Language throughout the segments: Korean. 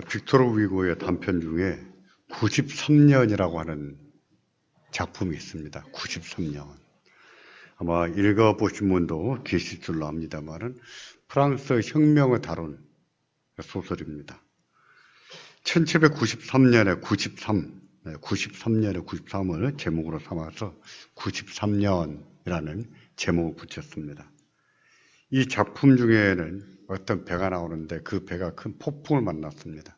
빅토르 위고의 단편 중에 93년이라고 하는 작품이 있습니다. 93년. 아마 읽어보신 분도 계실 줄로 압니다만은 프랑스 혁명을 다룬 소설입니다. 1793년에 93년에 93을 제목으로 삼아서 93년이라는 제목을 붙였습니다. 이 작품 중에는 어떤 배가 나오는데 그 배가 큰 폭풍을 만났습니다.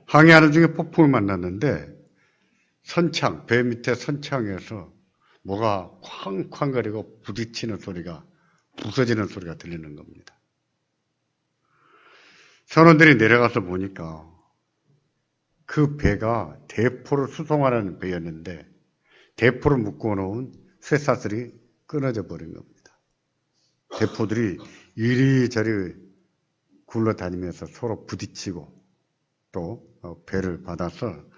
항해하는 중에 폭풍을 만났는데 선창, 배 밑에 선창에서 뭐가 쾅쾅거리고 부딪히는 소리가, 부서지는 소리가 들리는 겁니다. 선원들이 내려가서 보니까 그 배가 대포를 수송하는 배였는데 대포를 묶어놓은 쇠사슬이 끊어져 버린 겁니다. 대포들이 이리저리 굴러다니면서 서로 부딪히고 또 배를 받아서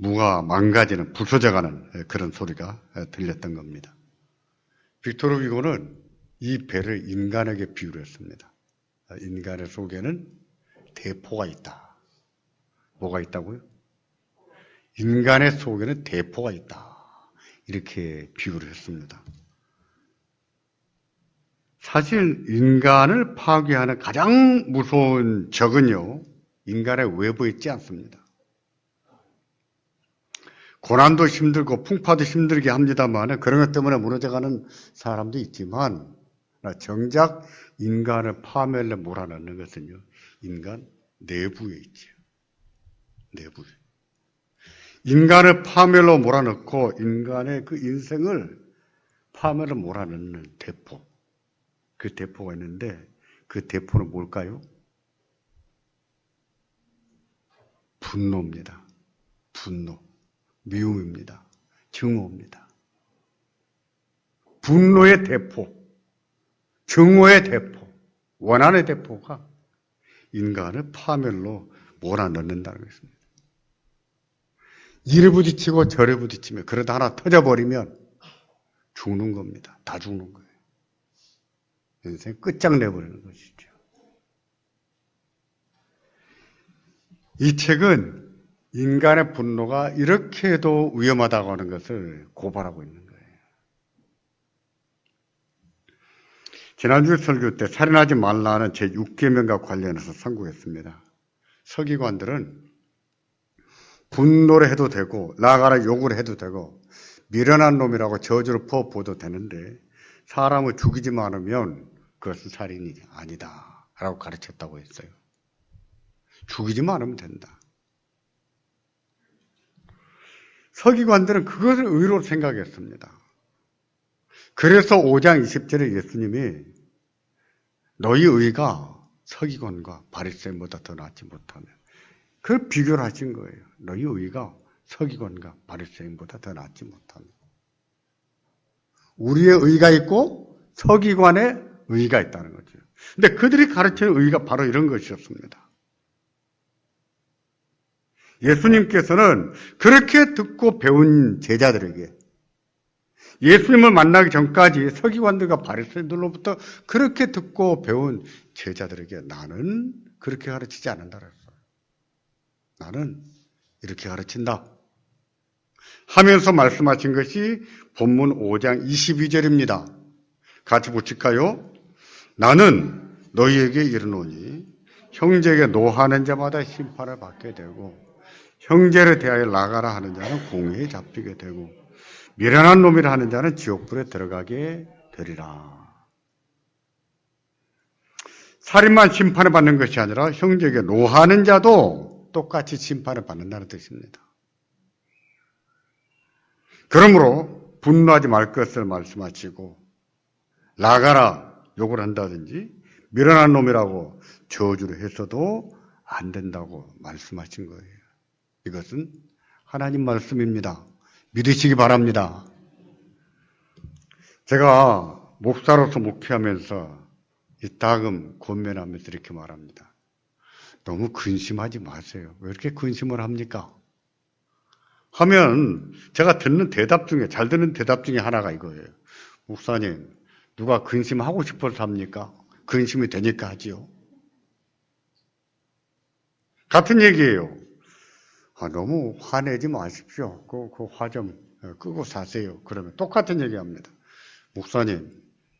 무가 망가지는, 부서져가는 그런 소리가 들렸던 겁니다. 빅토르 위고는 이 배를 인간에게 비유를 했습니다. 인간의 속에는 대포가 있다. 뭐가 있다고요? 인간의 속에는 대포가 있다. 이렇게 비유를 했습니다. 사실 인간을 파괴하는 가장 무서운 적은요, 인간의 외부에 있지 않습니다. 고난도 힘들고 풍파도 힘들게 합니다만 그런 것 때문에 무너져가는 사람도 있지만 정작 인간을 파멸로 몰아넣는 것은요, 인간 내부에 있죠. 내부에. 인간을 파멸로 몰아넣고 인간의 그 인생을 파멸로 몰아넣는 대포. 그 대포가 있는데 그 대포는 뭘까요? 분노입니다. 분노. 미움입니다. 증오입니다. 분노의 대포, 증오의 대포, 원한의 대포가 인간을 파멸로 몰아넣는다는 것입니다. 이래 부딪히고 저래 부딪히면 그러다 하나 터져버리면 죽는 겁니다. 다 죽는 거예요. 인생 끝장내버리는 것이죠. 이 책은 인간의 분노가 이렇게도 위험하다고 하는 것을 고발하고 있는 거예요. 지난주 설교 때 살인하지 말라는 제6계명과 관련해서 선고했습니다. 서기관들은 분노를 해도 되고 나아가라 욕을 해도 되고 미련한 놈이라고 저주를 퍼부어도 되는데 사람을 죽이지만 않으면 그것은 살인이 아니다 라고 가르쳤다고 했어요. 죽이지만 않으면 된다. 서기관들은 그것을 의로로 생각했습니다. 그래서 5장 20절에 예수님이 너희 의가 서기관과 바리새인보다 더 낫지 못하면, 그걸 비교를 하신 거예요. 너희 의가 서기관과 바리새인보다 더 낫지 못하면. 우리의 의가 있고 서기관의 의가 있다는 거죠. 근데 그들이 가르치는 의가 바로 이런 것이었습니다. 예수님께서는 그렇게 듣고 배운 제자들에게, 예수님을 만나기 전까지 서기관들과 바리새인들로부터 그렇게 듣고 배운 제자들에게 나는 그렇게 가르치지 않는다 그랬어요. 나는 이렇게 가르친다 하면서 말씀하신 것이 본문 5장 22절입니다. 같이 붙일까요? 나는 너희에게 이르노니 형제에게 노하는 자마다 심판을 받게 되고 형제를 대하여 나가라 하는 자는 공회에 잡히게 되고 미련한 놈이라 하는 자는 지옥불에 들어가게 되리라. 살인만 심판을 받는 것이 아니라 형제에게 노하는 자도 똑같이 심판을 받는다는 뜻입니다. 그러므로 분노하지 말 것을 말씀하시고 나가라 욕을 한다든지 미련한 놈이라고 저주를 했어도 안 된다고 말씀하신 거예요. 이것은 하나님 말씀입니다. 믿으시기 바랍니다. 제가 목사로서 목회하면서 이따금 권면하면서 이렇게 말합니다. 너무 근심하지 마세요. 왜 이렇게 근심을 합니까? 하면 제가 듣는 대답 중에, 잘 듣는 대답 중에 하나가 이거예요. 목사님, 누가 근심하고 싶어서 합니까? 근심이 되니까 하지요. 같은 얘기예요. 너무 화내지 마십시오. 그 화 좀 끄고 사세요. 그러면 똑같은 얘기합니다. 목사님,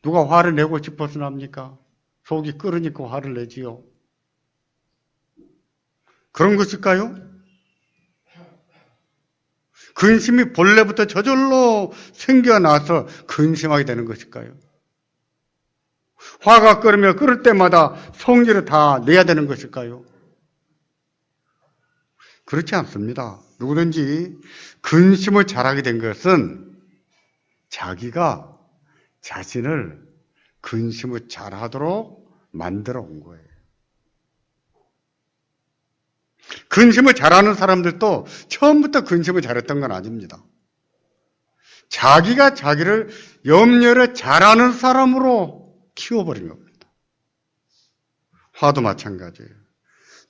누가 화를 내고 싶어서 납니까? 속이 끓으니까 화를 내지요. 그런 것일까요? 근심이 본래부터 저절로 생겨나서 근심하게 되는 것일까요? 화가 끓으면 끓을 때마다 성질을 다 내야 되는 것일까요? 그렇지 않습니다. 누구든지 근심을 잘하게 된 것은 자기가 자신을 근심을 잘하도록 만들어 온 거예요. 근심을 잘하는 사람들도 처음부터 근심을 잘했던 건 아닙니다. 자기가 자기를 염려를 잘하는 사람으로 키워버린 겁니다. 화도 마찬가지예요.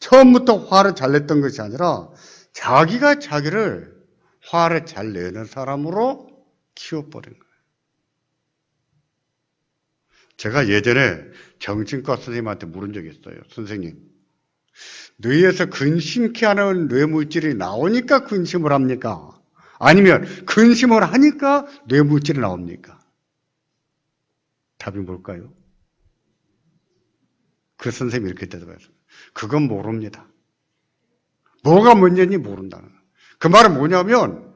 처음부터 화를 잘 냈던 것이 아니라 자기가 자기를 화를 잘 내는 사람으로 키워버린 거예요. 제가 예전에 정신과 선생님한테 물은 적이 있어요. 선생님, 뇌에서 근심케 하는 뇌물질이 나오니까 근심을 합니까? 아니면 근심을 하니까 뇌물질이 나옵니까? 답이 뭘까요? 그 선생님이 이렇게 대답했어요. 그건 모릅니다. 뭐가 문제인지 모른다는 거예요. 그 말은 뭐냐면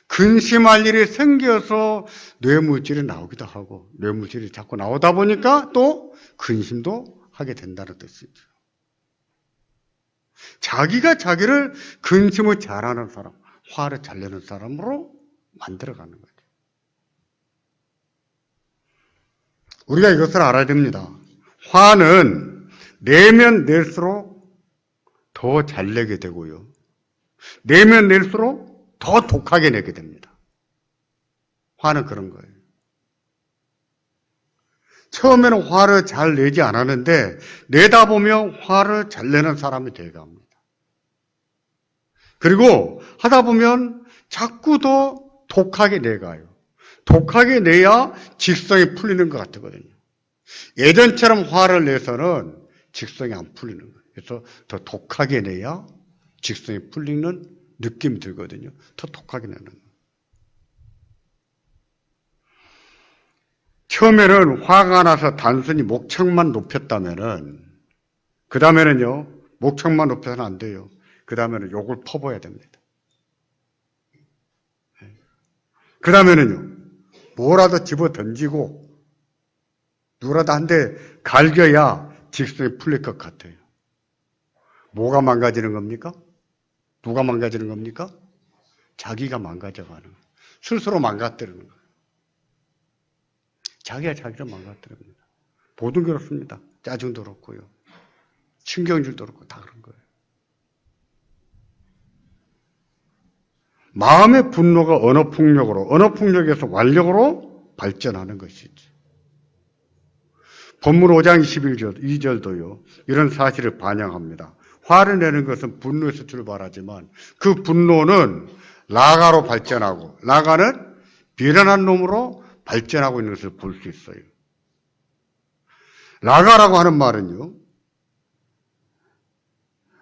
근심할 일이 생겨서 뇌물질이 나오기도 하고 뇌물질이 자꾸 나오다 보니까 또 근심도 하게 된다는 뜻이죠. 자기가 자기를 근심을 잘하는 사람, 화를 잘 내는 사람으로 만들어가는 거죠. 우리가 이것을 알아야 됩니다. 화는 내면 낼수록 더 잘 내게 되고요. 내면 낼수록 더 독하게 내게 됩니다. 화는 그런 거예요. 처음에는 화를 잘 내지 않았는데 내다 보면 화를 잘 내는 사람이 되어갑니다. 그리고 하다 보면 자꾸 더 독하게 내가요. 독하게 내야 직성이 풀리는 것 같거든요. 예전처럼 화를 내서는 직성이 안 풀리는 거예요. 그래서 더 독하게 내야 직성이 풀리는 느낌이 들거든요. 더 독하게 내는 거예요. 처음에는 화가 나서 단순히 목청만 높였다면은, 그 다음에는요, 목청만 높여서는 안 돼요. 그 다음에는 욕을 퍼부어야 됩니다. 그 다음에는요, 뭐라도 집어 던지고, 누구라도 한 대 갈겨야 직성이 풀릴 것 같아요. 뭐가 망가지는 겁니까? 누가 망가지는 겁니까? 자기가 망가져가는 거예요. 스스로 망가뜨리는 거예요. 자기가 자기를 망가뜨립니다. 모든 게 그렇습니다. 짜증도 그렇고요. 신경질도 그렇고 다 그런 거예요. 마음의 분노가 언어폭력으로, 언어폭력에서 완력으로 발전하는 것이지. 본문 5장 22절도요. 이런 사실을 반영합니다. 화를 내는 것은 분노에서 출발하지만 그 분노는 라가로 발전하고 라가는 비련한 놈으로 발전하고 있는 것을 볼 수 있어요. 라가라고 하는 말은요.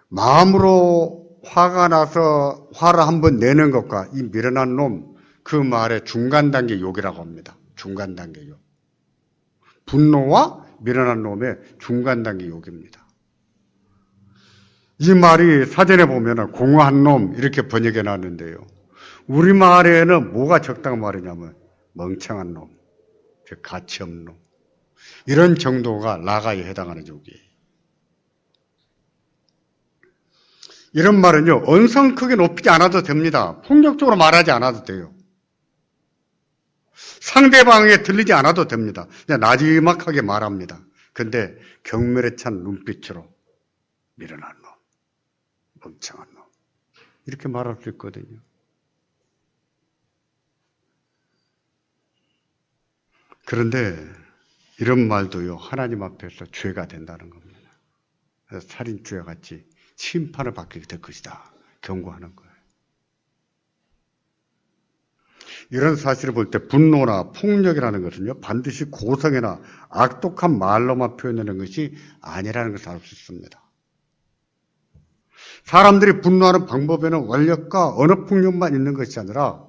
마음으로 화가 나서 화를 한번 내는 것과 이 미련한 놈, 그 말의 중간 단계 욕이라고 합니다. 중간 단계 욕. 분노와 미련한 놈의 중간 단계 욕입니다. 이 말이 사전에 보면 공허한 놈 이렇게 번역해 놨는데요. 우리말에는 뭐가 적당한 말이냐면 멍청한 놈, 즉 가치 없는 놈. 이런 정도가 라가에 해당하는 욕이에요. 이런 말은요, 언성 크게 높이지 않아도 됩니다. 폭력적으로 말하지 않아도 돼요. 상대방에게 들리지 않아도 됩니다. 그냥 나지막하게 말합니다. 근데 경멸에 찬 눈빛으로 미련한 놈, 멍청한 놈 이렇게 말할 수 있거든요. 그런데 이런 말도요, 하나님 앞에서 죄가 된다는 겁니다. 그래서 살인죄와 같이 심판을 받게 될 것이다 경고하는 거예요. 이런 사실을 볼 때 분노나 폭력이라는 것은요, 반드시 고성이나 악독한 말로만 표현하는 것이 아니라는 것을 알 수 있습니다. 사람들이 분노하는 방법에는 완력과 언어폭력만 있는 것이 아니라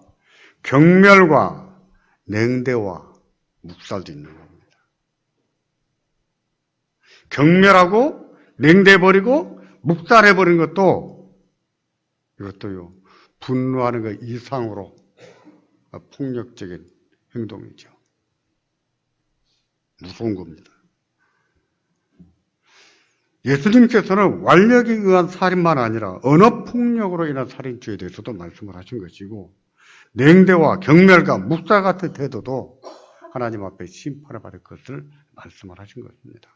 경멸과 냉대와 묵살도 있는 겁니다. 경멸하고 냉대해버리고 묵살해버린 것도 이것도요, 분노하는 것 이상으로 폭력적인 행동이죠. 무서운 겁니다. 예수님께서는 완력에 의한 살인만 아니라 언어폭력으로 인한 살인죄에 대해서도 말씀을 하신 것이고, 냉대와 경멸과 묵살 같은 태도도 하나님 앞에 심판을 받을 것을 말씀을 하신 것입니다.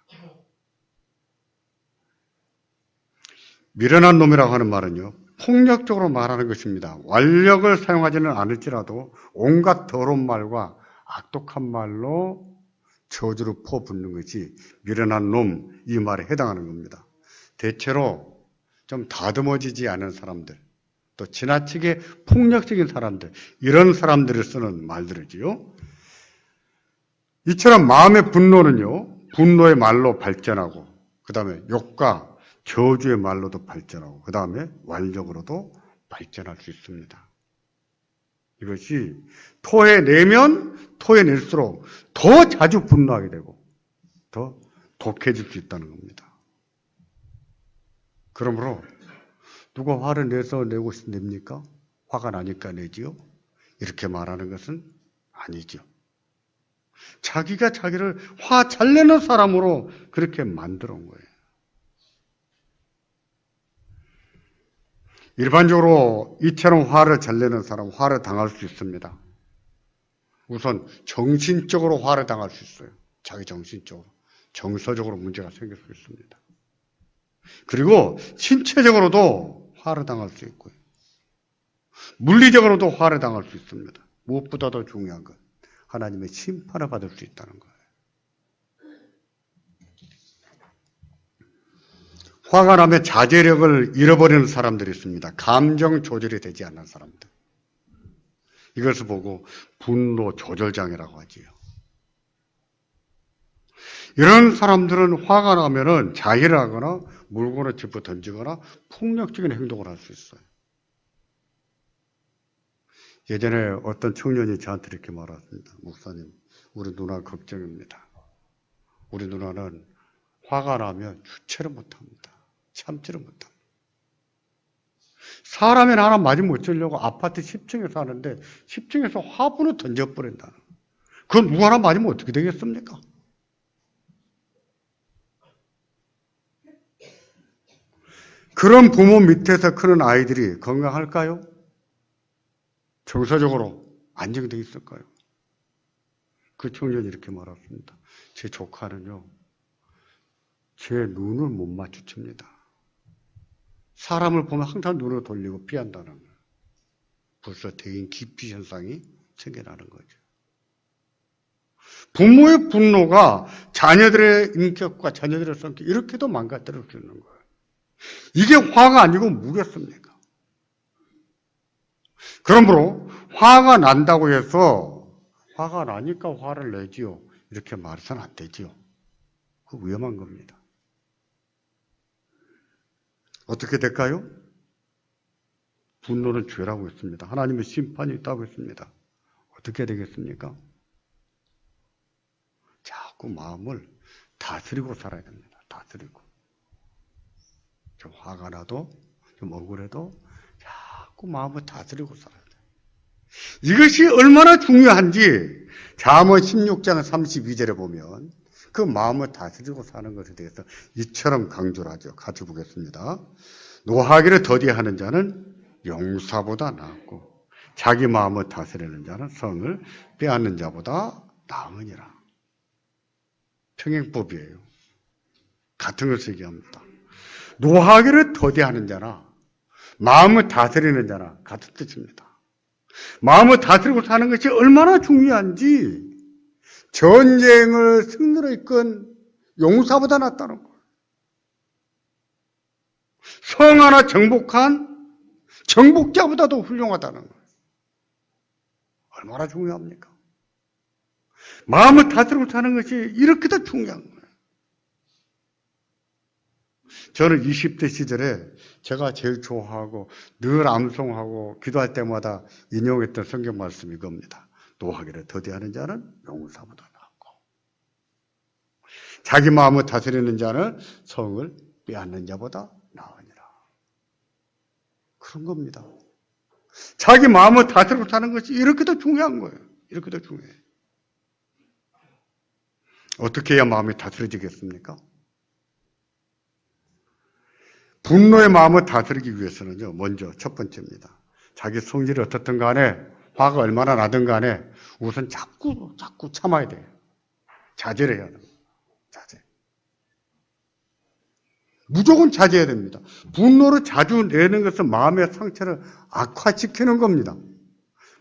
미련한 놈이라고 하는 말은요, 폭력적으로 말하는 것입니다. 완력을 사용하지는 않을지라도 온갖 더러운 말과 악독한 말로 저주를 퍼붓는 것이 미련한 놈, 이 말에 해당하는 겁니다. 대체로 좀 다듬어지지 않은 사람들, 또 지나치게 폭력적인 사람들, 이런 사람들을 쓰는 말들이지요. 이처럼 마음의 분노는요, 분노의 말로 발전하고, 그 다음에 욕과 저주의 말로도 발전하고, 그 다음에 완력으로도 발전할 수 있습니다. 이것이 토해내면 토해낼수록 더 자주 분노하게 되고 더 독해질 수 있다는 겁니다. 그러므로 누가 화를 내고 냅니까? 화가 나니까 내지요? 이렇게 말하는 것은 아니죠. 자기가 자기를 화 잘 내는 사람으로 그렇게 만들어 온 거예요. 일반적으로 이처럼 화를 잘 내는 사람, 화를 당할 수 있습니다. 우선 정신적으로 화를 당할 수 있어요. 자기 정신적으로. 정서적으로 문제가 생길 수 있습니다. 그리고 신체적으로도 화를 당할 수 있고요. 물리적으로도 화를 당할 수 있습니다. 무엇보다 더 중요한 건 하나님의 심판을 받을 수 있다는 거예요. 화가 나면 자제력을 잃어버리는 사람들이 있습니다. 감정 조절이 되지 않는 사람들. 이것을 보고 분노 조절장애라고 하지요. 이런 사람들은 화가 나면은 자해를 하거나 물건을 짚어 던지거나 폭력적인 행동을 할 수 있어요. 예전에 어떤 청년이 저한테 이렇게 말했습니다. 목사님, 우리 누나 걱정입니다. 우리 누나는 화가 나면 주체를 못합니다. 참지를 못합니다. 사람이 하나 맞으면 어쩌려고 아파트 10층에 사는데 10층에서 화분을 던져버린다. 그건 누구 하나 맞으면 어떻게 되겠습니까? 그런 부모 밑에서 크는 아이들이 건강할까요? 정서적으로 안정되어 있을까요? 그 청년이 이렇게 말했습니다. 제 조카는요, 제 눈을 못 마주칩니다. 사람을 보면 항상 눈을 돌리고 피한다는 거예요. 벌써 대인 기피 현상이 생겨나는 거죠. 부모의 분노가 자녀들의 인격과 자녀들의 성격 이렇게도 망가뜨릴 수 있는 거예요. 이게 화가 아니고 뭐겠습니까? 그러므로 화가 난다고 해서 화가 나니까 화를 내지요. 이렇게 말해서는 안 되지요. 그거 위험한 겁니다. 어떻게 될까요? 분노는 죄라고 했습니다. 하나님의 심판이 있다고 했습니다. 어떻게 되겠습니까? 자꾸 마음을 다스리고 살아야 됩니다. 다스리고. 좀 화가 나도, 좀 억울해도 자꾸 마음을 다스리고 살아야 돼요. 이것이 얼마나 중요한지 잠언 16장 32절에 보면 그 마음을 다스리고 사는 것에 대해서 이처럼 강조를 하죠. 같이 보겠습니다. 노하기를 더디하는 자는 용사보다 낫고 자기 마음을 다스리는 자는 성을 빼앗는 자보다 나으니라. 평행법이에요. 같은 것을 얘기합니다. 노하기를 더디하는 자나 마음을 다스리는 자나 같은 뜻입니다. 마음을 다스리고 사는 것이 얼마나 중요한지 전쟁을 승리로 이끈 용사보다 낫다는 거예요. 성 하나 정복한 정복자보다도 훌륭하다는 거예요. 얼마나 중요합니까? 마음을 다스리고 사는 것이 이렇게 더 중요한 거예요. 저는 20대 시절에 제가 제일 좋아하고 늘 암송하고 기도할 때마다 인용했던 성경 말씀이 이겁니다. 노하기를 더디하는 자는 용사보다 낫고 자기 마음을 다스리는 자는 성을 빼앗는 자보다 나으니라. 그런 겁니다. 자기 마음을 다스리고 사는 것이 이렇게도 중요한 거예요. 이렇게도 중요해요. 어떻게 해야 마음이 다스려지겠습니까? 분노의 마음을 다스리기 위해서는요, 먼저 첫 번째입니다. 자기 성질이 어떻든 간에, 화가 얼마나 나든 간에, 우선 자꾸 참아야 돼요. 자제를 해야 됩니다. 자제. 무조건 자제해야 됩니다. 분노를 자주 내는 것은 마음의 상처를 악화시키는 겁니다.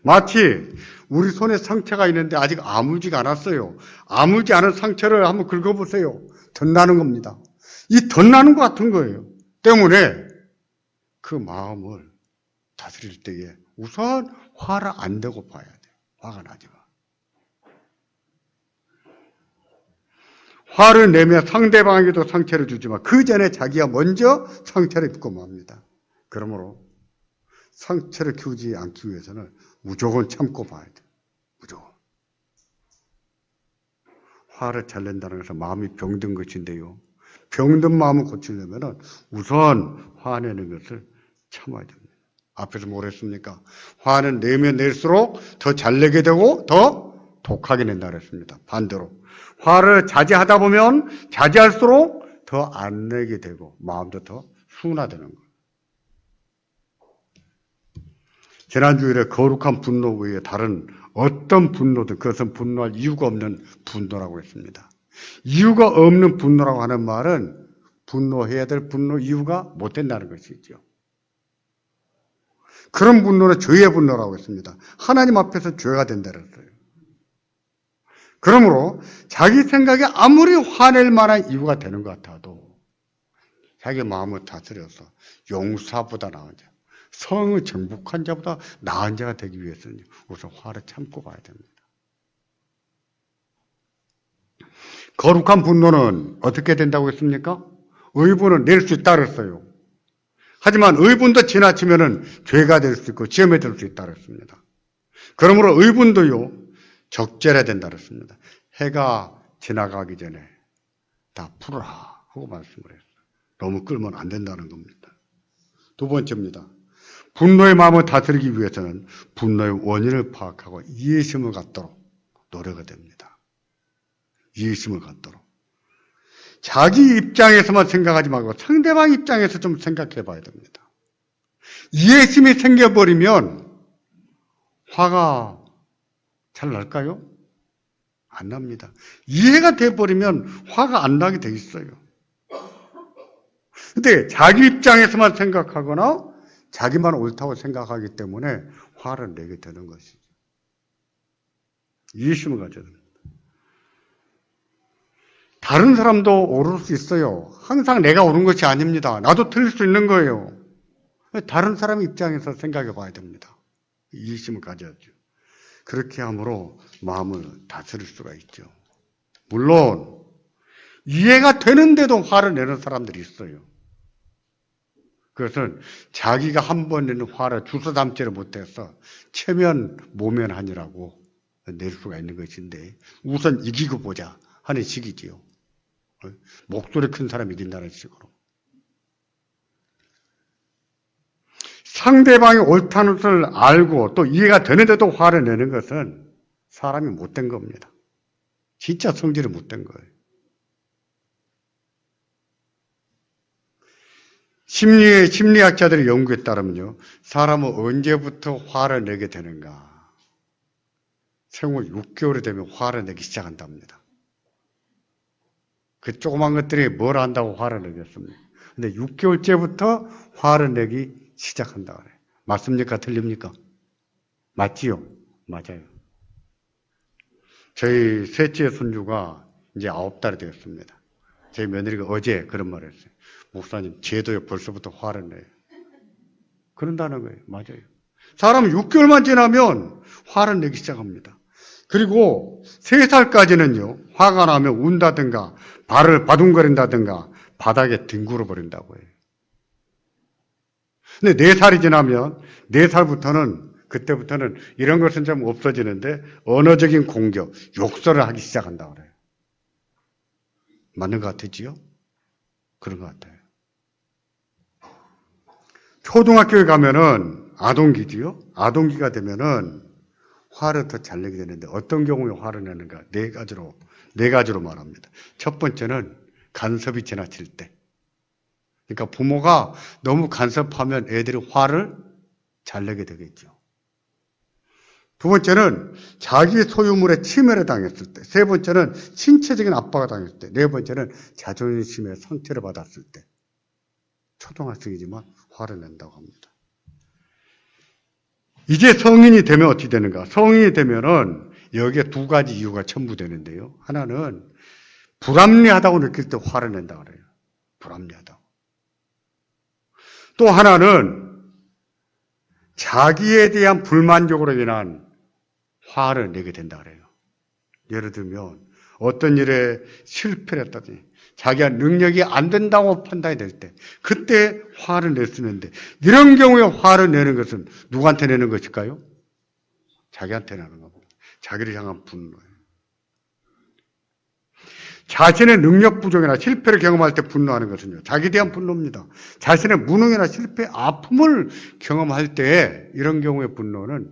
마치 우리 손에 상처가 있는데 아직 아물지가 않았어요. 아물지 않은 상처를 한번 긁어보세요. 덧나는 겁니다. 이 덧나는 것 같은 거예요. 때문에 그 마음을 다스릴 때에 우선 화를 안 내고 봐야 돼요. 화가 나지만. 화를 내면 상대방에게도 상처를 주지만 그 전에 자기가 먼저 상처를 입고 맙니다. 그러므로 상처를 키우지 않기 위해서는 무조건 참고 봐야 돼요. 무조건. 화를 잘 낸다는 것은 마음이 병든 것인데요. 병든 마음을 고치려면 우선 화내는 것을 참아야 됩니다. 앞에서 뭘 했습니까? 화는 내면 낼수록 더 잘 내게 되고 더 독하게 낸다 그랬습니다. 반대로. 화를 자제하다 보면 자제할수록 더 안 내게 되고 마음도 더 순화되는 거예요. 지난주일에 거룩한 분노 외에 다른 어떤 분노든 그것은 분노할 이유가 없는 분노라고 했습니다. 이유가 없는 분노라고 하는 말은 분노해야 될 분노 이유가 못 된다는 것이죠. 그런 분노는 죄의 분노라고 했습니다. 하나님 앞에서 죄가 된다 그랬어요. 그러므로 자기 생각에 아무리 화낼 만한 이유가 되는 것 같아도 자기 마음을 다스려서 용사보다 나은 자, 성을 정복한 자보다 나은 자가 되기 위해서는 우선 화를 참고 봐야 됩니다. 거룩한 분노는 어떻게 된다고 했습니까? 의분은 낼 수 있다 그랬어요. 하지만 의분도 지나치면은 죄가 될 수 있고 지험에 들 수 있다 그랬습니다. 그러므로 의분도요, 적절해야 된다 그랬습니다. 해가 지나가기 전에 다 풀어라 하고 말씀을 했어요. 너무 끌면 안 된다는 겁니다. 두 번째입니다. 분노의 마음을 다스리기 위해서는 분노의 원인을 파악하고 이해심을 갖도록 노력이 됩니다. 이해심을 갖도록. 자기 입장에서만 생각하지 말고 상대방 입장에서 좀 생각해 봐야 됩니다. 이해심이 생겨버리면 화가 잘 날까요? 안 납니다. 이해가 돼버리면 화가 안 나게 돼 있어요. 근데 자기 입장에서만 생각하거나 자기만 옳다고 생각하기 때문에 화를 내게 되는 것이죠. 이해심을 가져야 됩니다. 다른 사람도 오를 수 있어요. 항상 내가 옳은 것이 아닙니다. 나도 틀릴 수 있는 거예요. 다른 사람 입장에서 생각해 봐야 됩니다. 이해심을 가져야죠. 그렇게 함으로 마음을 다스릴 수가 있죠. 물론 이해가 되는데도 화를 내는 사람들이 있어요. 그것은 자기가 한 번 내는 화를 주워 담지를 못해서 체면 모면하느라고 낼 수가 있는 것인데 우선 이기고 보자 하는 식이지요. 목소리 큰 사람이 이긴다는 식으로. 상대방이 옳다는 것을 알고 또 이해가 되는데도 화를 내는 것은 사람이 못된 겁니다. 진짜 성질이 못된 거예요. 심리학자들의 연구에 따르면요, 사람은 언제부터 화를 내게 되는가? 생후 6개월이 되면 화를 내기 시작한답니다. 그 조그만 것들이 뭘 안다고 화를 내겠습니까? 근데 6개월째부터 화를 내기 시작한다 그래요. 맞습니까? 틀립니까? 맞지요? 맞아요. 저희 셋째 손주가 이제 9달이 되었습니다. 저희 며느리가 어제 그런 말을 했어요. 목사님, 쟤도요 벌써부터 화를 내요. 그런다는 거예요. 맞아요. 사람은 6개월만 지나면 화를 내기 시작합니다. 그리고 3살까지는요, 화가 나면 운다든가, 발을 바둥거린다든가, 바닥에 뒹굴어 버린다고 해요. 근데 4살이 지나면 4살부터는 그때부터는 이런 것은 좀 없어지는데 언어적인 공격, 욕설을 하기 시작한다고 그래요. 맞는 것 같으지요? 그런 것 같아요. 초등학교에 가면은 아동기지요? 아동기가 되면은 화를 더 잘 내게 되는데 어떤 경우에 화를 내는가? 네 가지로 말합니다. 첫 번째는 간섭이 지나칠 때. 그러니까 부모가 너무 간섭하면 애들이 화를 잘 내게 되겠죠. 두 번째는 자기 소유물에 침해를 당했을 때. 세 번째는 신체적인 압박을 당했을 때. 네 번째는 자존심의 상처를 받았을 때. 초등학생이지만 화를 낸다고 합니다. 이제 성인이 되면 어떻게 되는가? 성인이 되면은 여기에 2가지 이유가 첨부되는데요. 하나는 불합리하다고 느낄 때 화를 낸다고 그래요. 불합리하다고. 또 하나는 자기에 대한 불만족으로 인한 화를 내게 된다 그래요. 예를 들면 어떤 일에 실패를 했다든지 자기가 능력이 안 된다고 판단이 될 때 그때 화를 낼 수 있는데 이런 경우에 화를 내는 것은 누구한테 내는 것일까요? 자기한테 내는 겁니다. 자기를 향한 분노예요. 자신의 능력 부족이나 실패를 경험할 때 분노하는 것은요. 자기에 대한 분노입니다. 자신의 무능이나 실패, 아픔을 경험할 때 이런 경우의 분노는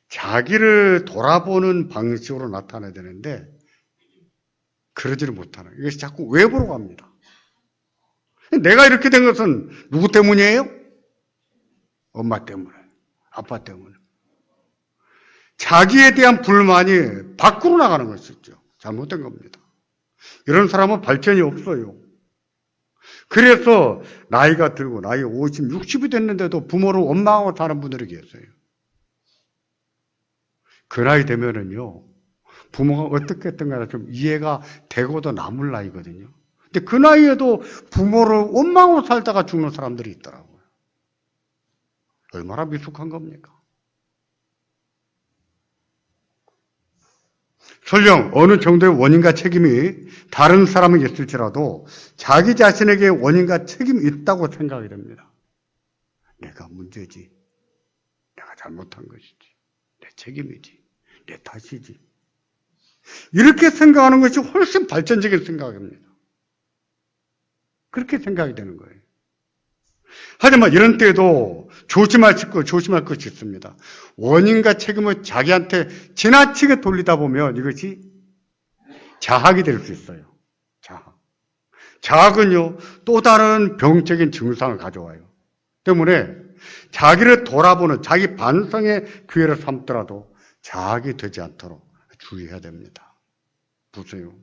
자기를 돌아보는 방식으로 나타나야 되는데 그러지를 못하는. 이것이 자꾸 외부로 갑니다. 내가 이렇게 된 것은 누구 때문이에요? 엄마 때문에, 아빠 때문에. 자기에 대한 불만이 밖으로 나가는 것이죠. 잘못된 겁니다. 이런 사람은 발전이 없어요. 그래서 나이가 들고 나이 50, 60이 됐는데도 부모를 원망하고 사는 분들이 계세요. 그 나이 되면은요, 부모가 어떻게 했던 간에 좀 이해가 되고도 남을 나이거든요. 근데 그 나이에도 부모를 원망하고 살다가 죽는 사람들이 있더라고요. 얼마나 미숙한 겁니까? 설령 어느 정도의 원인과 책임이 다른 사람에게 있을지라도 자기 자신에게 원인과 책임이 있다고 생각이 됩니다. 내가 문제지. 내가 잘못한 것이지. 내 책임이지. 내 탓이지. 이렇게 생각하는 것이 훨씬 발전적인 생각입니다. 그렇게 생각이 되는 거예요. 하지만 이런 때에도 조심할 것이 있습니다. 원인과 책임을 자기한테 지나치게 돌리다 보면 이것이 자학이 될 수 있어요. 자학. 자학은요, 또 다른 병적인 증상을 가져와요. 때문에 자기를 돌아보는 자기 반성의 기회를 삼더라도 자학이 되지 않도록 주의해야 됩니다. 보세요.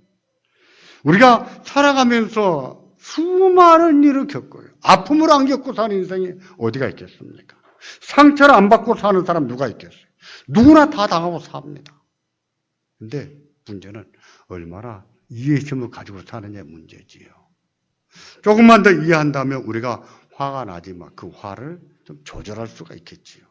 우리가 살아가면서 수많은 일을 겪어요. 아픔을 안 겪고 사는 인생이 어디가 있겠습니까? 상처를 안 받고 사는 사람 누가 있겠어요? 누구나 다 당하고 삽니다. 근데 문제는 얼마나 이해심을 가지고 사느냐의 문제지요. 조금만 더 이해한다면 우리가 화가 나지만 그 화를 좀 조절할 수가 있겠지요.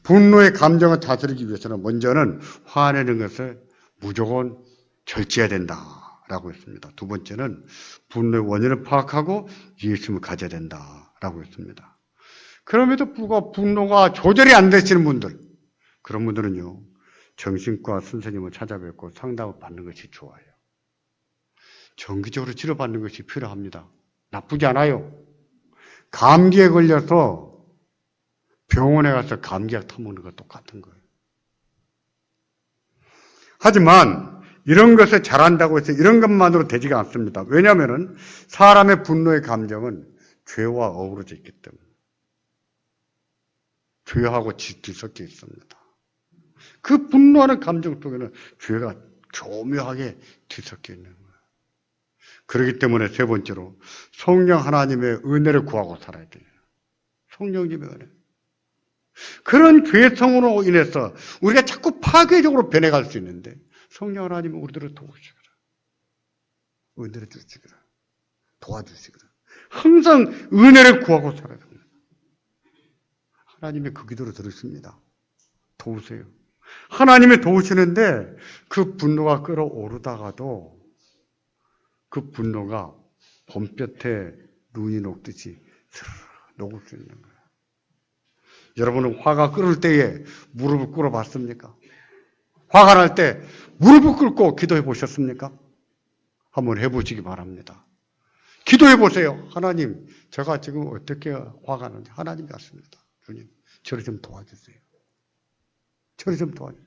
분노의 감정을 다스리기 위해서는 먼저는 화내는 것을 무조건 절제해야 된다라고 했습니다. 두 번째는 분노의 원인을 파악하고 이해심을 가져야 된다라고 했습니다. 그럼에도 불구하고 분노가 조절이 안 되시는 분들, 그런 분들은요, 정신과 선생님을 찾아뵙고 상담을 받는 것이 좋아요. 정기적으로 치료받는 것이 필요합니다. 나쁘지 않아요. 감기에 걸려서 병원에 가서 감기약 타먹는 거 똑같은 거예요. 하지만 이런 것을 잘한다고 해서 이런 것만으로 되지가 않습니다. 왜냐하면 사람의 분노의 감정은 죄와 어우러져 있기 때문에. 죄하고 뒤섞여 있습니다. 그 분노하는 감정 속에는 죄가 교묘하게 뒤섞여 있는 거예요. 그렇기 때문에 세 번째로 성령 하나님의 은혜를 구하고 살아야 돼요. 성령님의 은혜. 그런 죄성으로 인해서 우리가 자꾸 파괴적으로 변해갈 수 있는데 성령 하나님은 우리들을 도우시기를, 은혜를 주시기를, 도와주시기를. 항상 은혜를 구하고 살아야 됩니다. 하나님의 그 기도를 들으십니다. 도우세요. 하나님이 도우시는데 그 분노가 끌어오르다가도 그 분노가 봄볕에 눈이 녹듯이 스르르 녹을 수 있는 거예요. 여러분은 화가 끓을 때에 무릎을 꿇어 봤습니까? 화가 날 때 무릎을 꿇고 기도해 보셨습니까? 한번 해보시기 바랍니다. 기도해 보세요. 하나님, 제가 지금 어떻게 화가 나는지 하나님 같습니다. 주님, 저를 좀 도와주세요. 저를 좀 도와주세요.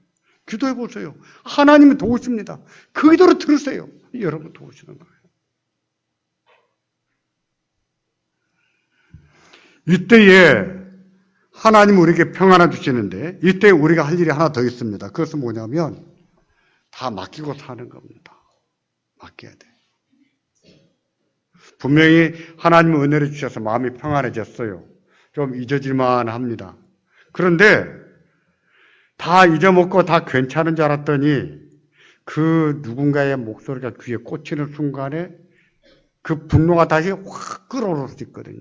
기도해 보세요. 하나님이 도우십니다. 그 기도를 들으세요. 여러분 도우시는 거예요. 이때에 하나님 우리에게 평안을 주시는데 이때 우리가 할 일이 하나 더 있습니다. 그것은 뭐냐면 다 맡기고 사는 겁니다. 맡겨야 돼. 분명히 하나님은 은혜를 주셔서 마음이 평안해졌어요. 좀 잊어질만 합니다. 그런데 다 잊어먹고 다 괜찮은 줄 알았더니 그 누군가의 목소리가 귀에 꽂히는 순간에 그 분노가 다시 확 끌어오를 수 있거든요.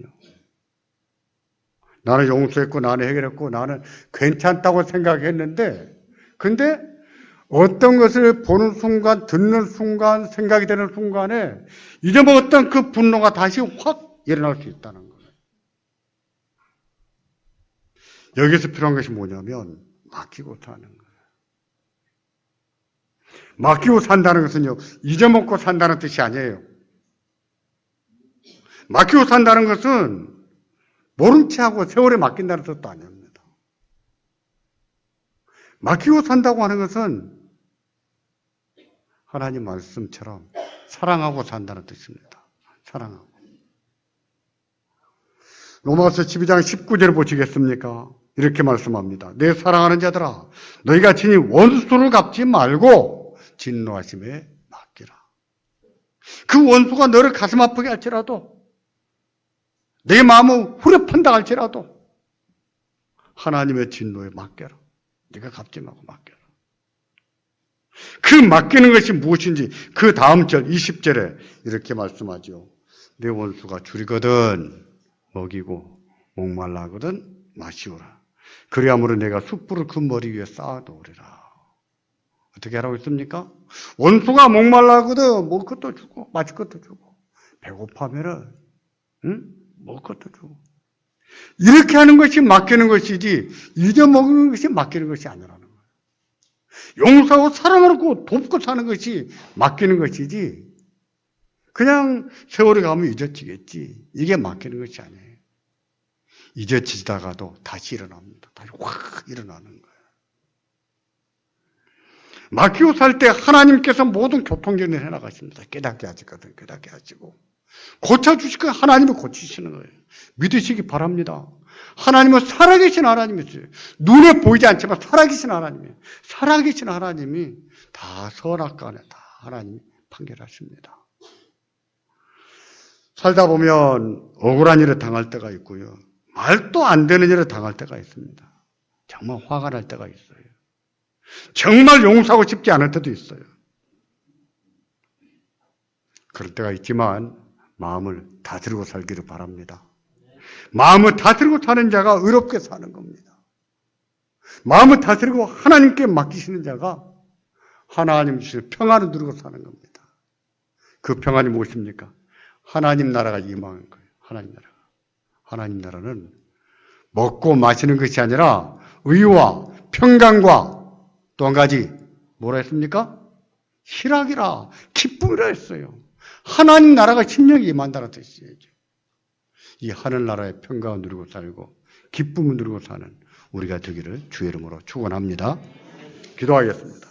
나는 용서했고 나는 해결했고 나는 괜찮다고 생각했는데 근데 어떤 것을 보는 순간 듣는 순간 생각이 되는 순간에 잊어먹었던 그 분노가 다시 확 일어날 수 있다는 거예요. 여기서 필요한 것이 뭐냐면 맡기고 사는 거예요. 맡기고 산다는 것은요 잊어먹고 산다는 뜻이 아니에요. 맡기고 산다는 것은 모른 체하고 세월에 맡긴다는 뜻도 아닙니다. 맡기고 산다고 하는 것은 하나님 말씀처럼 사랑하고 산다는 뜻입니다. 사랑하고. 로마서 12장 19절을 보시겠습니까? 이렇게 말씀합니다. 내 사랑하는 자들아 너희가 친히 원수를 갚지 말고 진노하심에 맡기라. 그 원수가 너를 가슴 아프게 할지라도 내 마음을 후려판다 할지라도 하나님의 진노에 맡겨라. 네가 갚지 말고 맡겨라. 그 맡기는 것이 무엇인지 그 다음 절 20절에 이렇게 말씀하죠. 내 원수가 줄이거든 먹이고 목말라 하거든 마시오라. 그리함으로 내가 숯불을 그 머리 위에 쌓아놓으리라. 어떻게 하라고 했습니까? 원수가 목말라 하거든 먹을 것도 주고 마실 것도 주고 배고파면은 먹을 것도 주고 이렇게 하는 것이 맡기는 것이지 잊어먹는 것이 맡기는 것이 아니라는 거예요. 용서하고 사랑하고 돕고 사는 것이 맡기는 것이지 그냥 세월이 가면 잊어지겠지 이게 맡기는 것이 아니에요. 잊어지다가도 다시 일어납니다. 다시 확 일어나는 거예요. 맡기고 살 때 하나님께서 모든 교통전을 해나가십니다. 깨닫게 하시거든. 깨닫게 하시고 고쳐주실 거 하나님이 고치시는 거예요. 믿으시기 바랍니다. 하나님은 살아계신 하나님이세요. 눈에 보이지 않지만 살아계신 하나님이에요. 살아계신 하나님이 다 선악간에 다 하나님이 판결하십니다. 살다 보면 억울한 일을 당할 때가 있고요. 말도 안 되는 일을 당할 때가 있습니다. 정말 화가 날 때가 있어요. 정말 용서하고 싶지 않을 때도 있어요. 그럴 때가 있지만 마음을 다스리고 살기를 바랍니다. 마음을 다스리고 사는 자가 의롭게 사는 겁니다. 마음을 다스리고 하나님께 맡기시는 자가 하나님 주실 평안을 누리고 사는 겁니다. 그 평안이 무엇입니까? 하나님 나라가 임하는 거예요. 하나님 나라가. 하나님 나라는 먹고 마시는 것이 아니라 의와 평강과 또 한 가지 뭐라 했습니까? 희락이라 기쁨이라 했어요. 하나님 나라가 심령이 임한다는 뜻이에요. 이 하늘나라의 평강을 누리고 살고 기쁨을 누리고 사는 우리가 되기를 주의 이름으로 축원합니다. 기도하겠습니다.